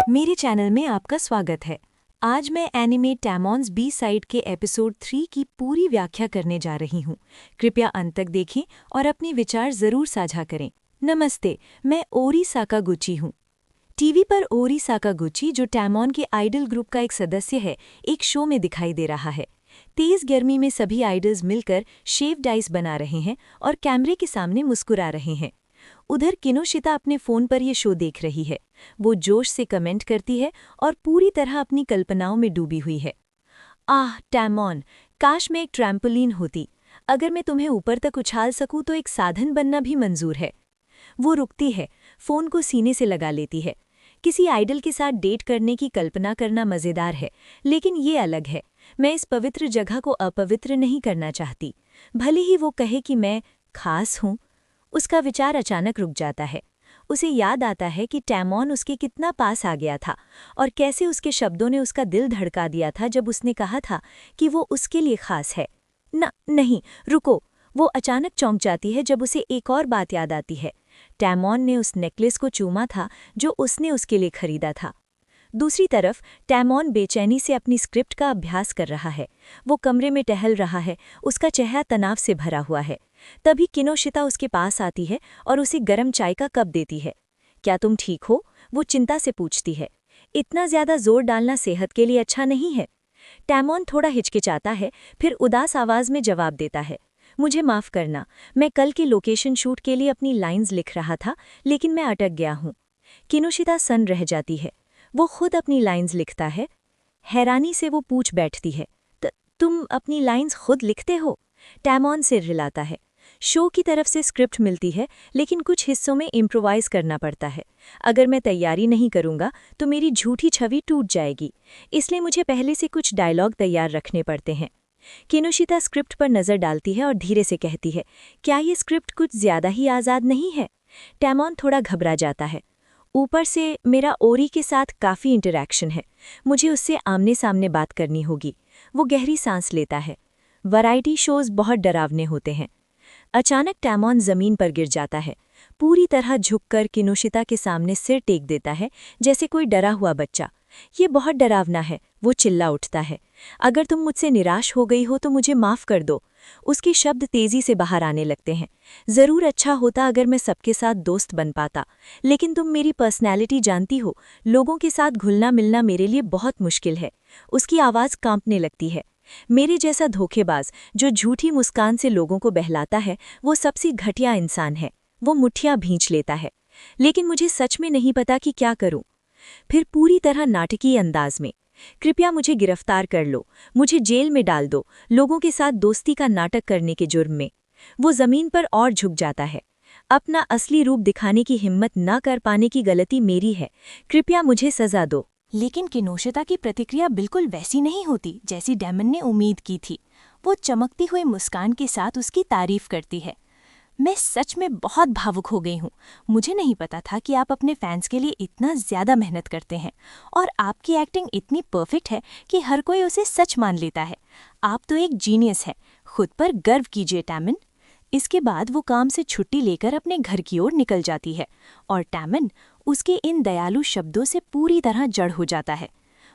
मेरे चैनल में आपका स्वागत है। आज मैं एनिमे टैमॉन्स बी साइड के एपिसोड 3 की पूरी व्याख्या करने जा रही हूँ। कृपया अंत तक देखें और अपने विचार जरूर साझा करें। नमस्ते, मैं ओरी साकागुची हूँ। टीवी पर ओरी साकागुची, जो टैमॉन के आइडल ग्रुप का एक सदस्य है, एक शो में दिखाई दे रहा है। तेज गर्मी में सभी आइडल्स मिलकर शेव्ड आइस बना रहे हैं और कैमरे के सामने मुस्कुरा रहे हैं। उधर किनोशिता अपने फोन पर यह शो देख रही है। वो जोश से कमेंट करती है और पूरी तरह अपनी कल्पनाओं में डूबी हुई है। आह टैमॉन, काश मैं एक ट्रैम्पोलिन होती। अगर मैं तुम्हें ऊपर तक उछाल सकूं तो एक साधन बनना भी मंजूर है। वो रुकती है, फोन को सीने से लगा लेती है। किसी आइडल के साथ डेट करने की कल्पना करना मजेदार है, लेकिन ये अलग है। मैं इस पवित्र जगह को अपवित्र नहीं करना चाहती, भले ही वो कहे कि मैं खास हूँ। उसका विचार अचानक रुक जाता है। उसे याद आता है कि टैमॉन उसके कितना पास आ गया था और कैसे उसके शब्दों ने उसका दिल धड़का दिया था जब उसने कहा था कि वो उसके लिए खास है। नहीं, रुको। वो अचानक चौंक जाती है जब उसे एक और बात याद आती है। टैमॉन ने उस नेकलेस को चूमा था जो उसने उसके लिए खरीदा था। दूसरी तरफ टैमॉन बेचैनी से अपनी स्क्रिप्ट का अभ्यास कर रहा है। वो कमरे में टहल रहा है, उसका चेहरा तनाव से भरा हुआ है। तभी किनोशिता उसके पास आती है और उसे गर्म चाय का कप देती है। क्या तुम ठीक हो? वो चिंता से पूछती है। इतना ज्यादा जोर डालना सेहत के लिए अच्छा नहीं है। टैमॉन थोड़ा हिचकिचाता है, फिर उदास आवाज में जवाब देता है। मुझे माफ करना, मैं कल के लोकेशन शूट के लिए अपनी लाइंस लिख रहा था, लेकिन मैं अटक गया हूँ। किनोशिता सन्न रह जाती है। वो खुद अपनी लाइंस लिखता है? हैरानी से वो पूछ बैठती है, तुम अपनी लाइंस खुद लिखते हो? टैमॉन सिर हिलाता है। शो की तरफ से स्क्रिप्ट मिलती है, लेकिन कुछ हिस्सों में इम्प्रोवाइज करना पड़ता है। अगर मैं तैयारी नहीं करूंगा तो मेरी झूठी छवि टूट जाएगी, इसलिए मुझे पहले से कुछ डायलॉग तैयार रखने पड़ते हैं। किनोशिता स्क्रिप्ट पर नजर डालती है और धीरे से कहती है, क्या ये स्क्रिप्ट कुछ ज्यादा ही आज़ाद नहीं है? टैमॉन थोड़ा घबरा जाता है। ऊपर से मेरा ओरी के साथ काफ़ी इंटरैक्शन है, मुझे उससे आमने सामने बात करनी होगी। वो गहरी सांस लेता है। वैरायटी शोज बहुत डरावने होते हैं। अचानक टैमॉन जमीन पर गिर जाता है। पूरी तरह झुककर किनोशिता के सामने सिर टेक देता है, जैसे कोई डरा हुआ बच्चा। ये बहुत डरावना है, वो चिल्ला उठता है। अगर तुम मुझसे निराश हो गई हो तो मुझे माफ कर दो। उसके शब्द तेजी से बाहर आने लगते हैं। जरूर अच्छा होता अगर मैं सबके साथ दोस्त बन पाता, लेकिन तुम मेरी पर्सनैलिटी जानती हो, लोगों के साथ घुलना मिलना मेरे लिए बहुत मुश्किल है। उसकी आवाज़ कांपने लगती है। मेरे जैसा धोखेबाज जो झूठी मुस्कान से लोगों को बहलाता है, वो सबसे घटिया इंसान है। वो मुट्ठियां भींच लेता है। लेकिन मुझे सच में नहीं पता कि क्या करूं। फिर पूरी तरह नाटकीय अंदाज में, कृपया मुझे गिरफ्तार कर लो, मुझे जेल में डाल दो, लोगों के साथ दोस्ती का नाटक करने के जुर्म में। वो जमीन पर और झुक जाता है। अपना असली रूप दिखाने की हिम्मत न कर पाने की गलती मेरी है, कृपया मुझे सजा दो। लेकिन किनोशिता की प्रतिक्रिया बिल्कुल वैसी नहीं होती जैसी डैमन ने उम्मीद की थी। वो चमकती हुई मुस्कान के साथ उसकी तारीफ करती है। मैं सच में बहुत भावुक हो गई हूँ। मुझे नहीं पता था कि आप अपने फैंस के लिए इतना ज़्यादा मेहनत करते हैं, और आपकी एक्टिंग इतनी परफेक्ट है कि हर कोई उसे सच मान लेता है। आप तो एक जीनियस है। खुद पर गर्व कीजिए टैमन। इसके बाद वो काम से छुट्टी लेकर अपने घर की ओर निकल जाती है, और टैमन उसके इन दयालु शब्दों से पूरी तरह जड़ हो जाता है।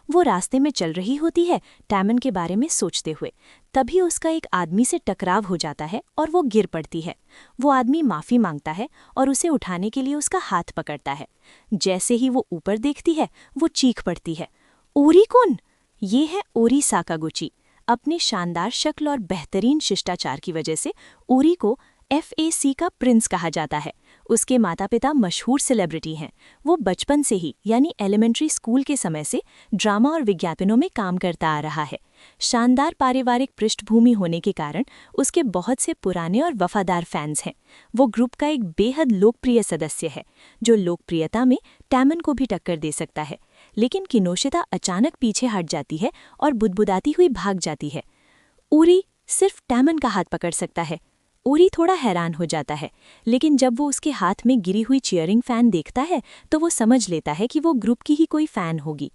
वो रास्ते में चल रही होती है, टैमन के बारे में सोचते हुए। तभी उसका एक आदमी से टकराव हो जाता है और वो गिर पड़ती है। वो आदमी माफ़ी मांगता है और उसे उठाने के लिए उसका हाथ पकड़ता है। जैसे ही वो ऊपर देखती है, वो चीख पड़ती है, ओरी कौन? ये है ओरी साकागुची। अपने शानदार शक्ल और बेहतरीन शिष्टाचार की वजह से ओरी को FAC का प्रिंस कहा जाता है। उसके माता पिता मशहूर सेलिब्रिटी हैं। वो बचपन से ही यानी एलिमेंट्री स्कूल के समय से ड्रामा और विज्ञापनों में काम करता आ रहा है। शानदार पारिवारिक पृष्ठभूमि होने के कारण उसके बहुत से पुराने और वफादार फैंस हैं। वो ग्रुप का एक बेहद लोकप्रिय सदस्य है, जो लोकप्रियता में टैमन को भी टक्कर दे सकता है। लेकिन किनोशिता अचानक पीछे हट जाती है और बुदबुदाती हुई भाग जाती है। ओरी सिर्फ टैमन का हाथ पकड़ सकता है। ओरी थोड़ा हैरान हो जाता है, लेकिन जब वो उसके हाथ में गिरी हुई चीयरिंग फैन देखता है तो वो समझ लेता है कि वो ग्रुप की ही कोई फैन होगी।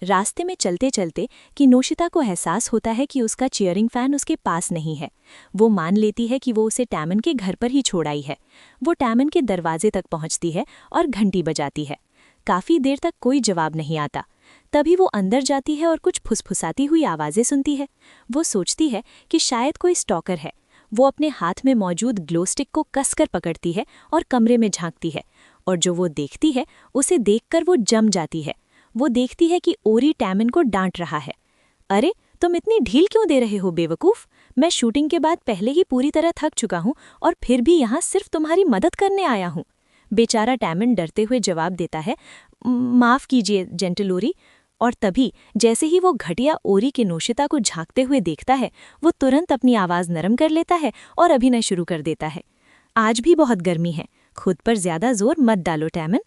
रास्ते में चलते चलते किनोशिता को एहसास होता है कि उसका चीयरिंग फैन उसके पास नहीं है। वो मान लेती है कि वो उसे टैमन के घर पर ही छोड़ आई है। वो टैमन के दरवाजे तक पहुंचती है और घंटी बजाती है। काफी देर तक कोई जवाब नहीं आता। तभी वो अंदर जाती है और कुछ फुसफुसाती हुई आवाजें सुनती है। वो सोचती है कि शायद कोई स्टॉकर है। वो अपने हाथ में मौजूद ग्लो स्टिक को कसकर पकड़ती है और कमरे में झांकती है, और जो वो देखती है उसे देखकर वो जम जाती है। वो देखती है कि ओरी टैमन को डांट रहा है। अरे, तुम इतनी ढील क्यों दे रहे हो बेवकूफ? मैं शूटिंग के बाद पहले ही पूरी तरह थक चुका हूँ और फिर भी यहाँ सिर्फ तुम्हारी मदद करने आया हूँ। बेचारा टैमन डरते हुए जवाब देता है, माफ कीजिए जेंटल ओरी। और तभी जैसे ही वो घटिया ओरी के नोशिता को झांकते हुए देखता है, वो तुरंत अपनी आवाज़ नरम कर लेता है और अभिनय शुरू कर देता है। आज भी बहुत गर्मी है, खुद पर ज्यादा जोर मत डालो टैमन।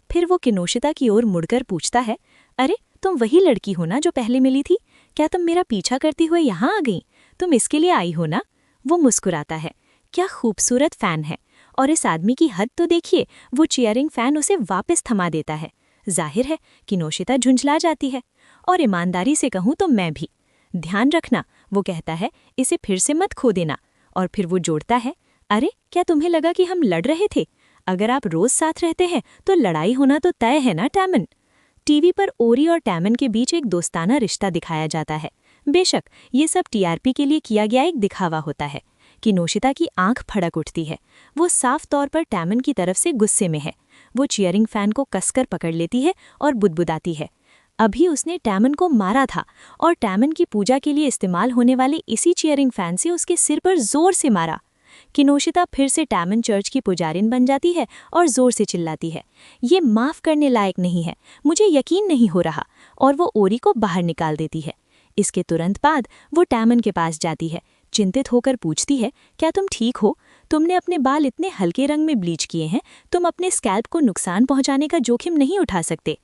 फिर वो किनोशिता की ओर मुड़कर पूछता है, अरे तुम वही लड़की हो ना जो पहले मिली थी? क्या तुम मेरा पीछा करती हुए यहाँ आ गई? तुम इसके लिए आई हो ना? वो मुस्कुराता है। क्या खूबसूरत फैन है, और इस आदमी की हद तो देखिए, वो चीयरिंग फैन उसे वापस थमा देता है। जाहिर है किनोशिता झुंझला जाती है। और ईमानदारी से कहूँ तो मैं भी। ध्यान रखना, वो कहता है, इसे फिर से मत खो देना। और फिर वो जोड़ता है, अरे क्या तुम्हें लगा कि हम लड़ रहे थे? अगर आप रोज साथ रहते हैं तो लड़ाई होना तो तय है ना टैमन। टीवी पर ओरी और टैमन के बीच एक दोस्ताना रिश्ता दिखाया जाता है। बेशक ये सब टीआरपी के लिए किया गया एक दिखावा होता है। किनोशिता की आंख फड़क उठती है। वो साफ तौर पर टैमन की तरफ से गुस्से में है। वो चीयरिंग फैन को कसकर पकड़ लेती है और बुदबुदाती है। अभी उसने टैमन को मारा था और टैमन की पूजा के लिए इस्तेमाल होने वाले इसी चीयरिंग फैन से उसके सिर पर जोर से मारा। किनोशिता फिर से टैमन चर्च की पुजारिन बन जाती है और जोर से चिल्लाती है, ये माफ करने लायक नहीं है, मुझे यकीन नहीं हो रहा, और वो ओरी को बाहर निकाल देती है। इसके तुरंत बाद वो टैमन के पास जाती है, चिंतित होकर पूछती है, क्या तुम ठीक हो? तुमने अपने बाल इतने हल्के रंग में ब्लीच किए हैं, तुम अपने स्कैल्प को नुकसान पहुंचाने का जोखिम नहीं उठा सकते।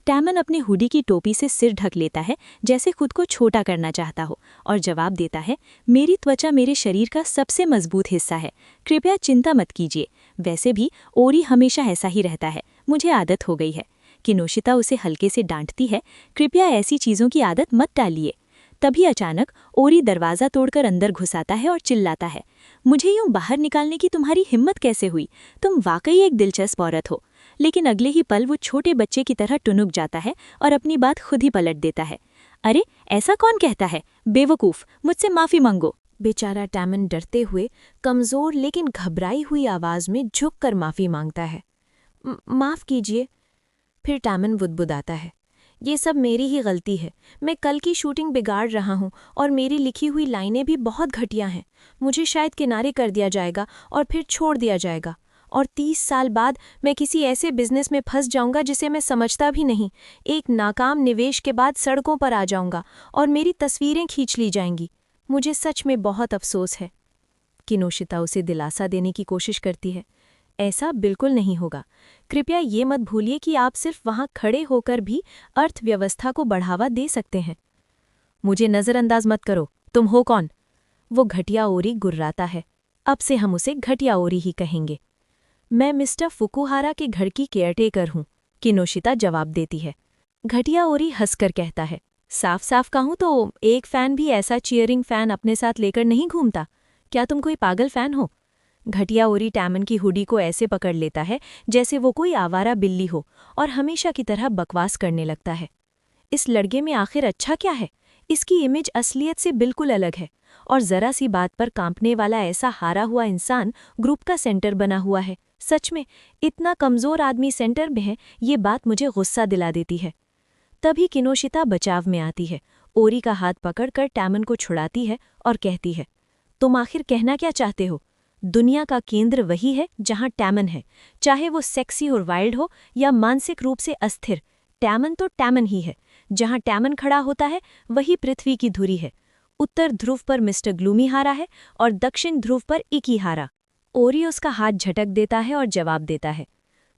टैमन अपने हुडी की टोपी से सिर ढक लेता है, जैसे खुद को छोटा करना चाहता हो, और जवाब देता है, मेरी त्वचा मेरे शरीर का सबसे मजबूत हिस्सा है, कृपया चिंता मत कीजिए। वैसे भी ओरी हमेशा ऐसा ही रहता है, मुझे आदत हो गई है। किनोशिता उसे हल्के से डांटती है, कृपया ऐसी चीज़ों की आदत मत डालिए। तभी अचानक ओरी दरवाज़ा तोड़कर अंदर घुस आता है और चिल्लाता है, मुझे यूं बाहर निकालने की तुम्हारी हिम्मत कैसे हुई? तुम वाकई एक दिलचस्प औरत हो। लेकिन अगले ही पल वो छोटे बच्चे की तरह टुनुक जाता है और अपनी बात खुद ही पलट देता है। अरे ऐसा कौन कहता है? बेवकूफ़, मुझसे माफ़ी मांगो। बेचारा टैमन डरते हुए, कमज़ोर लेकिन घबराई हुई आवाज़ में झुककर माफ़ी मांगता है। माफ़ कीजिए। फिर टैमन बुदबुदाता है, ये सब मेरी ही गलती है। मैं कल की शूटिंग बिगाड़ रहा हूँ और मेरी लिखी हुई लाइनें भी बहुत घटिया हैं। मुझे शायद किनारे कर दिया जाएगा और फिर छोड़ दिया जाएगा, और 30 साल बाद मैं किसी ऐसे बिजनेस में फंस जाऊंगा जिसे मैं समझता भी नहीं। एक नाकाम निवेश के बाद सड़कों पर आ जाऊंगा और मेरी तस्वीरें खींच ली जाएंगी। मुझे सच में बहुत अफसोस है। किनोशिता उसे दिलासा देने की कोशिश करती है, ऐसा बिल्कुल नहीं होगा। कृपया ये मत भूलिए कि आप सिर्फ वहाँ खड़े होकर भी अर्थव्यवस्था को बढ़ावा दे सकते हैं। मुझे नज़रअंदाज मत करो, तुम हो कौन? वो घटिया ओरी गुर्राता है। अब से हम उसे घटिया ओरी ही कहेंगे। मैं मिस्टर फुकुहारा के घर की केयरटेकर हूँ, किनोशिता जवाब देती है। घटिया ओरी हंसकर कहता है, साफ साफ कहूँ तो एक फ़ैन भी ऐसा चीयरिंग फ़ैन अपने साथ लेकर नहीं घूमता। क्या तुम कोई पागल फ़ैन हो? घटिया ओरी टैमन की हुडी को ऐसे पकड़ लेता है जैसे वो कोई आवारा बिल्ली हो, और हमेशा की तरह बकवास करने लगता है। इस लड़के में आखिर अच्छा क्या है? इसकी इमेज असलियत से बिल्कुल अलग है, और जरा सी बात पर कांपने वाला ऐसा हारा हुआ इंसान ग्रुप का सेंटर बना हुआ है। सच में इतना कमज़ोर आदमी सेंटर में है, ये बात मुझे गुस्सा दिला देती है। तभी किनोशिता बचाव में आती है, ओरी का हाथ पकड़कर टैमन को छुड़ाती है और कहती है, तुम आखिर कहना क्या चाहते हो? दुनिया का केंद्र वही है जहां टैमन है, चाहे वो सेक्सी और वाइल्ड हो या मानसिक रूप से अस्थिर। टैमन तो टैमन ही है। जहां टैमन खड़ा होता है वही पृथ्वी की धुरी है। उत्तर ध्रुव पर मिस्टर ग्लूमी हारा है और दक्षिण ध्रुव पर इकी हारा। ओरी उसका हाथ झटक देता है और जवाब देता है,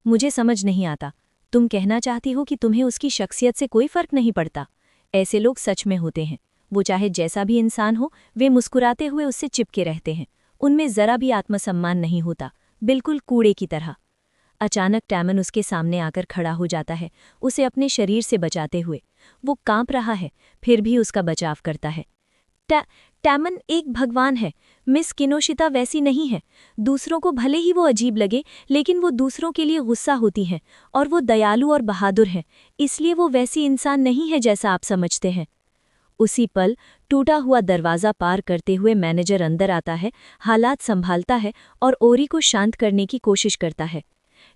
मुझे समझ नहीं आता। तुम कहना चाहती हो कि तुम्हें उसकी शख्सियत से कोई फर्क नहीं पड़ता? ऐसे लोग सच में होते हैं। वो चाहे जैसा भी इंसान हो, वे मुस्कुराते हुए उससे चिपके रहते हैं। उनमें जरा भी आत्मसम्मान नहीं होता, बिल्कुल कूड़े की तरह। अचानक टैमन उसके सामने आकर खड़ा हो जाता है, उसे अपने शरीर से बचाते हुए। वो कांप रहा है, फिर भी उसका बचाव करता है। टैमन एक भगवान है, मिस किनोशिता वैसी नहीं है। दूसरों को भले ही वो अजीब लगे, लेकिन वो दूसरों के लिए गुस्सा होती हैं और वो दयालु और बहादुर हैं, इसलिए वो वैसी इंसान नहीं है जैसा आप समझते हैं। उसी पल टूटा हुआ दरवाज़ा पार करते हुए मैनेजर अंदर आता है, हालात संभालता है और ओरी को शांत करने की कोशिश करता है।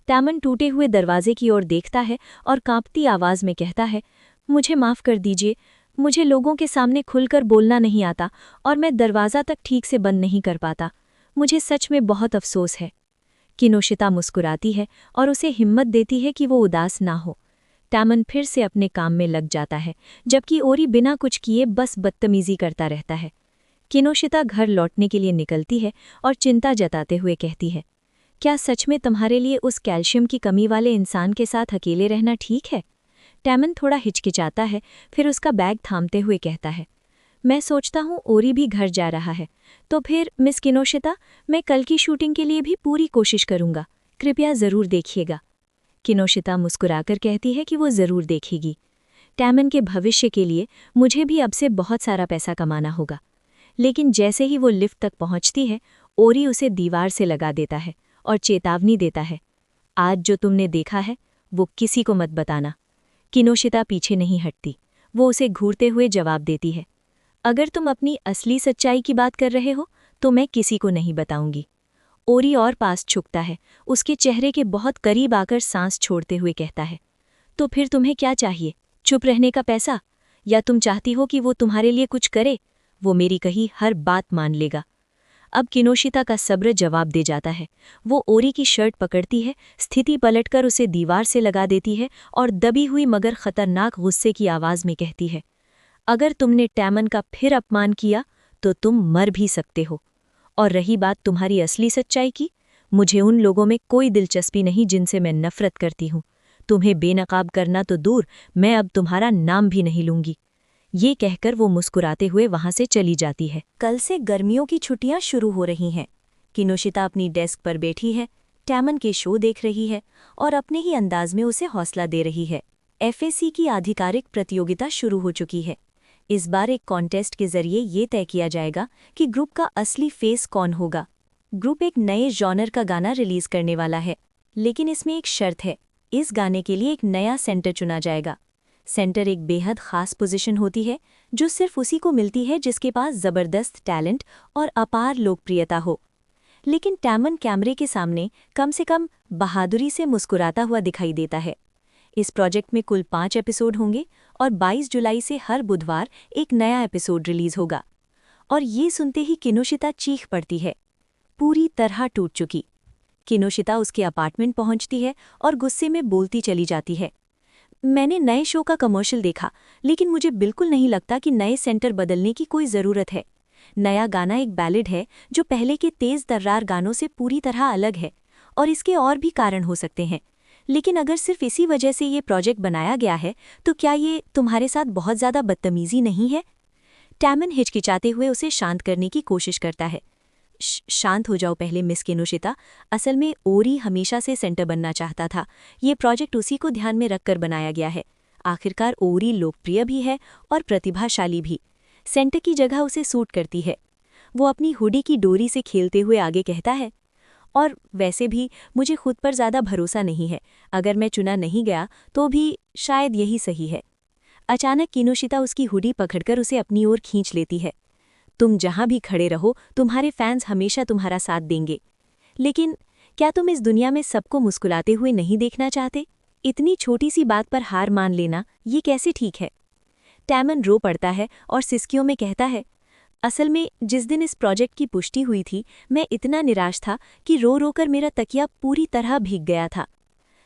टैमन टूटे हुए दरवाजे की ओर देखता है और कांपती आवाज़ में कहता है, मुझे माफ़ कर दीजिए, मुझे लोगों के सामने खुलकर बोलना नहीं आता और मैं दरवाज़ा तक ठीक से बंद नहीं कर पाता। मुझे सच में बहुत अफसोस है। किनोशिता मुस्कुराती है और उसे हिम्मत देती है कि वो उदास ना हो। टैमन फिर से अपने काम में लग जाता है, जबकि ओरी बिना कुछ किए बस बदतमीजी करता रहता है। किनोशिता घर लौटने के लिए निकलती है और चिंता जताते हुए कहती है, क्या सच में तुम्हारे लिए उस कैल्शियम की कमी वाले इंसान के साथ अकेले रहना ठीक है? टैमन थोड़ा हिचकिचाता है, फिर उसका बैग थामते हुए कहता है, मैं सोचता हूँ ओरी भी घर जा रहा है, तो फिर मिस किनोशिता, मैं कल की शूटिंग के लिए भी पूरी कोशिश करूँगा, कृपया ज़रूर देखिएगा। किनोशिता मुस्कुराकर कहती है कि वो ज़रूर देखेगी। टैमन के भविष्य के लिए मुझे भी अब से बहुत सारा पैसा कमाना होगा। लेकिन जैसे ही वो लिफ्ट तक पहुंचती है, ओरी उसे दीवार से लगा देता है और चेतावनी देता है, आज जो तुमने देखा है वो किसी को मत बताना। किनोशिता पीछे नहीं हटती, वो उसे घूरते हुए जवाब देती है, अगर तुम अपनी असली सच्चाई की बात कर रहे हो तो मैं किसी को नहीं बताऊंगी। ओरी और पास झुकता है, उसके चेहरे के बहुत करीब आकर सांस छोड़ते हुए कहता है, तो फिर तुम्हें क्या चाहिए? चुप रहने का पैसा? या तुम चाहती हो कि वो तुम्हारे लिए कुछ करे? वो मेरी कही हर बात मान लेगा। अब किनोशिता का सब्र जवाब दे जाता है। वो ओरी की शर्ट पकड़ती है, स्थिति पलटकर उसे दीवार से लगा देती है और दबी हुई मगर खतरनाक गुस्से की आवाज़ में कहती है, अगर तुमने टैमन का फिर अपमान किया तो तुम मर भी सकते हो। और रही बात तुम्हारी असली सच्चाई की, मुझे उन लोगों में कोई दिलचस्पी नहीं जिनसे मैं नफरत करती हूँ। तुम्हें बेनकाब करना तो दूर, मैं अब तुम्हारा नाम भी नहीं लूंगी। ये कहकर वो मुस्कुराते हुए वहां से चली जाती है। कल से गर्मियों की छुट्टियां शुरू हो रही हैं। किनोशिता अपनी डेस्क पर बैठी है, टैमन के शो देख रही है और अपने ही अंदाज में उसे हौसला दे रही है। एफएसी की आधिकारिक प्रतियोगिता शुरू हो चुकी है। इस बार एक कॉन्टेस्ट के जरिए ये तय किया जाएगा कि ग्रुप का असली फेस कौन होगा। ग्रुप एक नए जॉनर का गाना रिलीज करने वाला है, लेकिन इसमें एक शर्त है, इस गाने के लिए एक नया सेंटर चुना जाएगा। सेंटर एक बेहद खास पोजीशन होती है जो सिर्फ उसी को मिलती है जिसके पास ज़बरदस्त टैलेंट और अपार लोकप्रियता हो। लेकिन टैमन कैमरे के सामने कम से कम बहादुरी से मुस्कुराता हुआ दिखाई देता है। इस प्रोजेक्ट में कुल 5 एपिसोड होंगे और 22 जुलाई से हर बुधवार एक नया एपिसोड रिलीज होगा। और ये सुनते ही किनोशिता चीख पड़ती है, पूरी तरह टूट चुकी। किनोशिता उसके अपार्टमेंट पहुंचती है और गुस्से में बोलती चली जाती है, मैंने नए शो का कमर्शियल देखा, लेकिन मुझे बिल्कुल नहीं लगता कि नए सेंटर बदलने की कोई ज़रूरत है। नया गाना एक बैलेड है जो पहले के तेज़ तर्रार गानों से पूरी तरह अलग है, और इसके और भी कारण हो सकते हैं। लेकिन अगर सिर्फ इसी वजह से ये प्रोजेक्ट बनाया गया है तो क्या ये तुम्हारे साथ बहुत ज़्यादा बदतमीज़ी नहीं है? टैमन हिचकिचाते हुए उसे शांत करने की कोशिश करता है। शांत हो जाओ पहले मिस किनोशिता, असल में ओरी हमेशा से सेंटर बनना चाहता था। ये प्रोजेक्ट उसी को ध्यान में रखकर बनाया गया है। आखिरकार ओरी लोकप्रिय भी है और प्रतिभाशाली भी। सेंटर की जगह उसे सूट करती है। वो अपनी हुडी की डोरी से खेलते हुए आगे कहता है, और वैसे भी मुझे खुद पर ज़्यादा भरोसा नहीं है। अगर मैं चुना नहीं गया तो भी शायद यही सही है। अचानक किनोशिता उसकी हुडी पकड़कर उसे अपनी ओर खींच लेती है। तुम जहां भी खड़े रहो, तुम्हारे फैंस हमेशा तुम्हारा साथ देंगे। लेकिन क्या तुम इस दुनिया में सबको मुस्कुराते हुए नहीं देखना चाहते? इतनी छोटी सी बात पर हार मान लेना ये कैसे ठीक है? टैमन रो पड़ता है और सिसकियों में कहता है, असल में जिस दिन इस प्रोजेक्ट की पुष्टि हुई थी, मैं इतना निराश था कि रो रो कर मेरा तकिया पूरी तरह भीग गया था।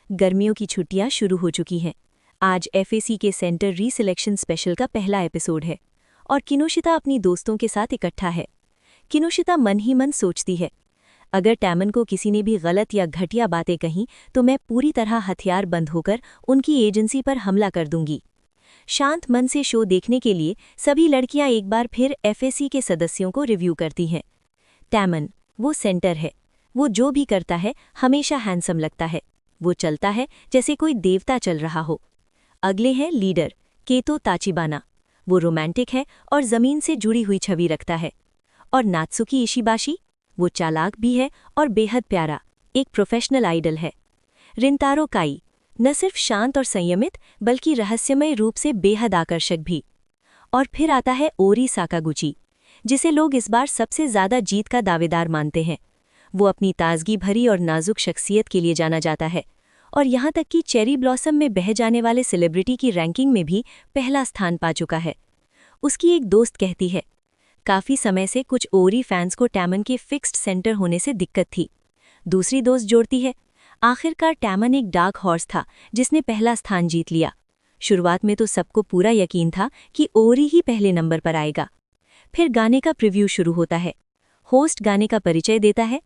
गर्मियों की छुट्टियां शुरू हो चुकी हैं। आज एफएसी के सेंटर रीसिलेक्शन स्पेशल का पहला एपिसोड है और किनोशिता अपनी दोस्तों के साथ इकट्ठा है। किनोशिता मन ही मन सोचती है, अगर टैमन को किसी ने भी गलत या घटिया बातें कहीं तो मैं पूरी तरह हथियार बंद होकर उनकी एजेंसी पर हमला कर दूंगी। शांत मन से शो देखने के लिए सभी लड़कियां एक बार फिर एफएसी के सदस्यों को रिव्यू करती हैं। टैमन, वो सेंटर है। वो जो भी करता है हमेशा हैंडसम लगता है। वो चलता है जैसे कोई देवता चल रहा हो। अगले हैं लीडर केतो ताचिबाना। वो रोमांटिक है और ज़मीन से जुड़ी हुई छवि रखता है। और नात्सुकी इशिबाशी, वो चालाक भी है और बेहद प्यारा, एक प्रोफेशनल आइडल है। रिंतारो काई, न सिर्फ शांत और संयमित बल्कि रहस्यमय रूप से बेहद आकर्षक भी। और फिर आता है ओरी साकागुची, जिसे लोग इस बार सबसे ज़्यादा जीत का दावेदार मानते हैं। वो अपनी ताजगी भरी और नाजुक शख्सियत के लिए जाना जाता है, और यहाँ तक कि चेरी ब्लॉसम में बह जाने वाले सेलिब्रिटी की रैंकिंग में भी पहला स्थान पा चुका है। उसकी एक दोस्त कहती है, काफ़ी समय से कुछ ओरी फैंस को टैमन के फिक्स्ड सेंटर होने से दिक्कत थी। दूसरी दोस्त जोड़ती है, आखिरकार टैमन एक डार्क हॉर्स था जिसने पहला स्थान जीत लिया। शुरुआत में तो सबको पूरा यकीन था कि ओरी ही पहले नंबर पर आएगा। फिर गाने का प्रीव्यू शुरू होता है। होस्ट गाने का परिचय देता है।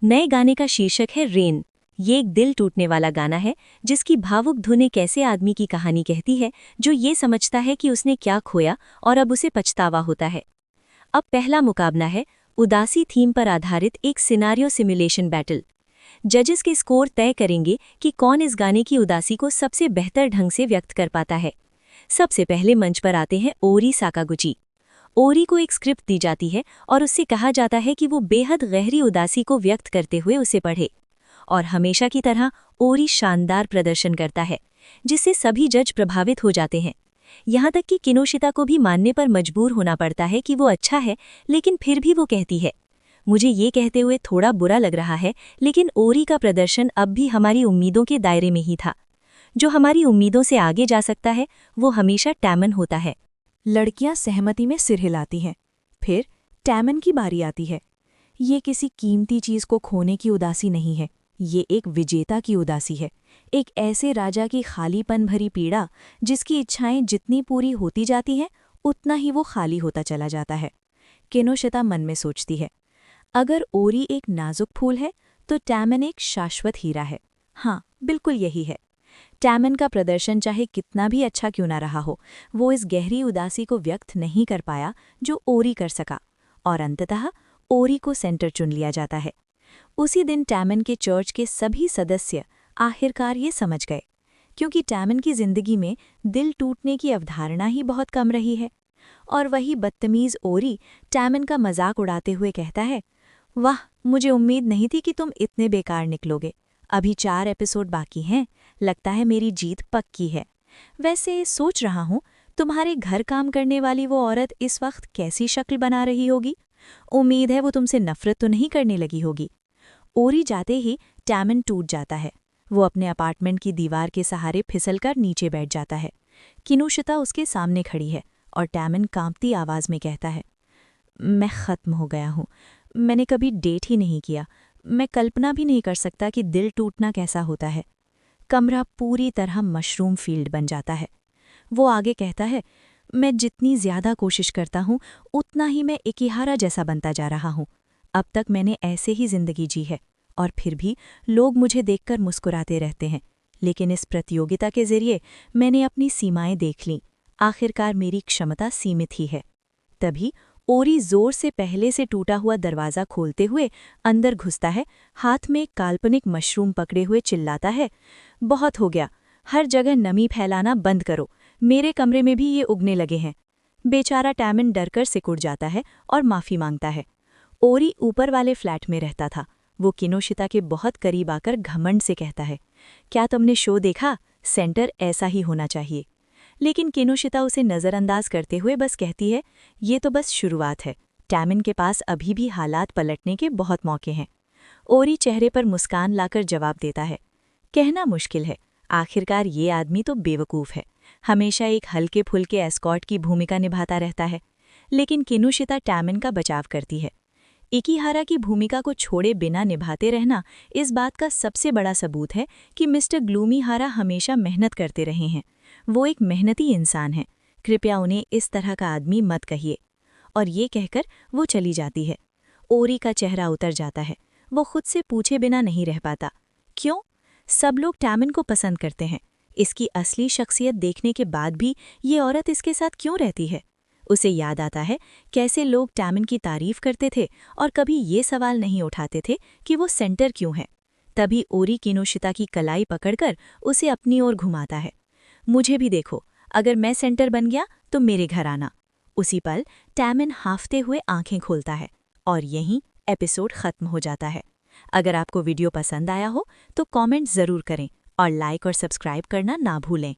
नए गाने का शीर्षक है रेन। ये एक दिल टूटने वाला गाना है जिसकी भावुक धुन एक ऐसे आदमी की कहानी कहती है जो ये समझता है कि उसने क्या खोया और अब उसे पछतावा होता है। अब पहला मुकाबला है उदासी थीम पर आधारित एक सिनारियो सिमुलेशन बैटल। जजेस के स्कोर तय करेंगे कि कौन इस गाने की उदासी को सबसे बेहतर ढंग से व्यक्त कर पाता है। सबसे पहले मंच पर आते हैं ओरी साकागुची। ओरी को एक स्क्रिप्ट दी जाती है और उससे कहा जाता है कि वो बेहद गहरी उदासी को व्यक्त करते हुए उसे पढ़े। और हमेशा की तरह ओरी शानदार प्रदर्शन करता है, जिससे सभी जज प्रभावित हो जाते हैं। यहाँ तक कि किनोशिता को भी मानने पर मजबूर होना पड़ता है कि वो अच्छा है, लेकिन फिर भी वो कहती है, मुझे ये कहते हुए थोड़ा बुरा लग रहा है, लेकिन ओरी का प्रदर्शन अब भी हमारी उम्मीदों के दायरे में ही था। जो हमारी उम्मीदों से आगे जा सकता है वो हमेशा टैमन होता है। लड़कियां सहमति में सिर हिलाती हैं। फिर टैमन की बारी आती है। ये किसी कीमती चीज को खोने की उदासी नहीं है, ये एक विजेता की उदासी है। एक ऐसे राजा की खालीपन भरी पीड़ा जिसकी इच्छाएं जितनी पूरी होती जाती हैं उतना ही वो खाली होता चला जाता है। किनोशिता मन में सोचती है, अगर ओरी एक नाजुक फूल है तो टैमन एक शाश्वत हीरा है। हाँ, बिल्कुल यही है। टैमन का प्रदर्शन चाहे कितना भी अच्छा क्यों ना रहा हो, वो इस गहरी उदासी को व्यक्त नहीं कर पाया जो ओरी कर सका, और अंततः ओरी को सेंटर चुन लिया जाता है। उसी दिन टैमन के चर्च के सभी सदस्य आखिरकार ये समझ गए, क्योंकि टैमन की जिंदगी में दिल टूटने की अवधारणा ही बहुत कम रही है। और वही बदतमीज ओरी टैमन का मजाक उड़ाते हुए कहता है, वाह, मुझे उम्मीद नहीं थी कि तुम इतने बेकार निकलोगे। अभी 4 एपिसोड बाकी हैं, लगता है मेरी जीत पक्की है। वैसे सोच रहा हूँ, तुम्हारे घर काम करने वाली वो औरत इस वक्त कैसी शक्ल बना रही होगी? उम्मीद है वो तुमसे नफरत तो नहीं करने लगी होगी। ओरी जाते ही टैमन टूट जाता है। वो अपने अपार्टमेंट की दीवार के सहारे फिसलकर नीचे बैठ जाता है। किनोशिता उसके सामने खड़ी है और टैमन कांपती आवाज में कहता है, मैं खत्म हो गया हूँ। मैंने कभी डेट ही नहीं किया। मैं कल्पना भी नहीं कर सकता कि दिल टूटना कैसा होता है। कमरा पूरी तरह मशरूम फील्ड बन जाता है। वो आगे कहता है, मैं जितनी ज्यादा कोशिश करता हूँ उतना ही मैं इकिहारा जैसा बनता जा रहा हूँ। अब तक मैंने ऐसे ही जिंदगी जी है और फिर भी लोग मुझे देखकर मुस्कुराते रहते हैं। लेकिन इस प्रतियोगिता के जरिए मैंने अपनी सीमाएं देख लीं। आखिरकार मेरी क्षमता सीमित ही है। तभी ओरी जोर से पहले से टूटा हुआ दरवाज़ा खोलते हुए अंदर घुसता है। हाथ में एक काल्पनिक मशरूम पकड़े हुए चिल्लाता है, बहुत हो गया, हर जगह नमी फैलाना बंद करो, मेरे कमरे में भी ये उगने लगे हैं। बेचारा टैमन डरकर सिकुड़ जाता है और माफ़ी मांगता है। ओरी ऊपर वाले फ्लैट में रहता था। वो किनोशिता के बहुत करीब आकर घमंड से कहता है, क्या तुमने शो देखा? सेंटर ऐसा ही होना चाहिए। लेकिन किनोशिता उसे नज़रअंदाज करते हुए बस कहती है, ये तो बस शुरुआत है। टैमन के पास अभी भी हालात पलटने के बहुत मौके हैं। ओरी चेहरे पर मुस्कान लाकर जवाब देता है, कहना मुश्किल है, आखिरकार ये आदमी तो बेवकूफ़ है, हमेशा एक हल्के फुल्के एस्कॉर्ट की भूमिका निभाता रहता है। लेकिन किनोशिता टैमन का बचाव करती है। इकिहारा की भूमिका को छोड़े बिना निभाते रहना इस बात का सबसे बड़ा सबूत है कि मिस्टर ग्लूमीहारा हमेशा मेहनत करते रहे हैं। वो एक मेहनती इंसान है, कृपया उन्हें इस तरह का आदमी मत कहिए। और ये कहकर वो चली जाती है। ओरी का चेहरा उतर जाता है। वो खुद से पूछे बिना नहीं रह पाता, क्यों? सब लोग टैमन को पसंद करते हैं। इसकी असली शख्सियत देखने के बाद भी ये औरत इसके साथ क्यों रहती है? उसे याद आता है कैसे लोग टैमन की तारीफ करते थे और कभी ये सवाल नहीं उठाते थे कि वो सेंटर क्यों है। तभी ओरी किनोशिता की कलाई पकड़कर उसे अपनी ओर घुमाता है। मुझे भी देखो, अगर मैं सेंटर बन गया तो मेरे घर आना। उसी पल टैमिन हांफते हुए आंखें खोलता है और यहीं एपिसोड खत्म हो जाता है। अगर आपको वीडियो पसंद आया हो तो कमेंट ज़रूर करें और लाइक और सब्सक्राइब करना ना भूलें।